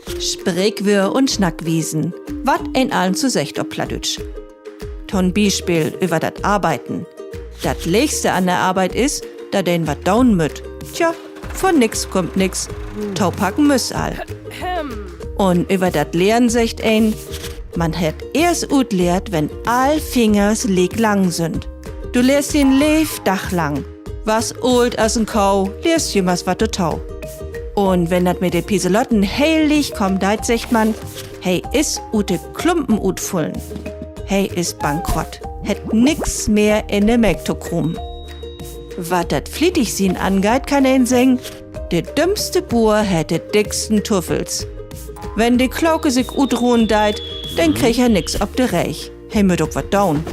Spreekwür und Schnackwiesen, wat ein allen zu secht ob Plattdeutsch. Ton Beispiel über dat Arbeiten. Dat Legste an der Arbeit ist, da den wat down müt. Tja, von nix kommt nix. Tau packen müss all. Und über dat Lehren secht ein, man hat erst ut lehrt, wenn all Fingers leg lang sind. Du lehrst den Dach lang. Was old as en Kau, lehrst jemals wat du tau. Und wenn dat mit de Piselotten heilig kommt, deit secht man, hey is ute Klumpen ut fullen. Hey is bankrott, het nix mehr in de Mektokrum. Wat dat Flietigsin angeit, kann ein seng, de dümmste Bur hätt de dicksten Tuffels. Wenn de Klauke sich ut ruhen deit, dann krieg er nix ob de Reich. Hey müt ook wat down.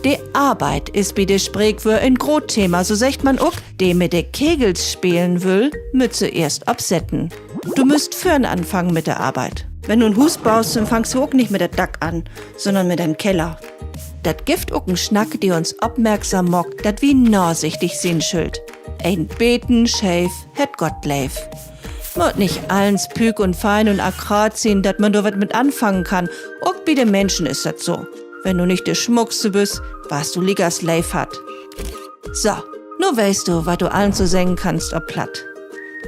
De Arbeit ist bei de Spreekwür ein Grotthema, so secht man ook, de mit de Kegels spielen will, mütze erst absetten. Du müsst fürn anfangen mit der Arbeit. Wenn du ein Hus baust, dann fangst du auch nicht mit der Dack an, sondern mit dem Keller. Dat gift ook ein Schnack, die uns aufmerksam mockt, dat wie nachsichtig sin schuld. Ein Beten, Schäf, het Gott leif. Mut nicht allens püg und fein und akkurat sehen, dat man do wat mit anfangen kann. Auch bei den Menschen ist dat so. Wenn du nicht der Schmuckste bist, was du liegers leif hat. So, nur weißt du, was du allen zu singen kannst, ob platt.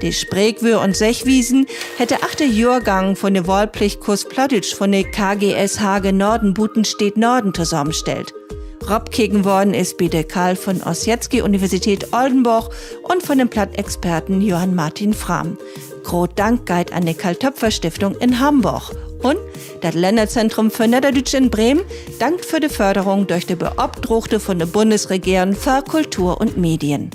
Die Spreekwür und Sechwiesen hätte 8. Jahrgang von der Wahlpflichtkurs Plattdeutsch von der KGS Hage Norden Butenstedt Norden zusammenstellt. Robkegen worden ist bei der Karl von Ossietzky Universität Oldenburg und von dem Plattexperten Johann Martin Frahm. Groß Dank geht an die Karl-Töpfer-Stiftung in Hamburg. Und das Länderzentrum für Niederdeutsch in Bremen dankt für die Förderung durch die Beobdruckte von der Bundesregierung für Kultur und Medien.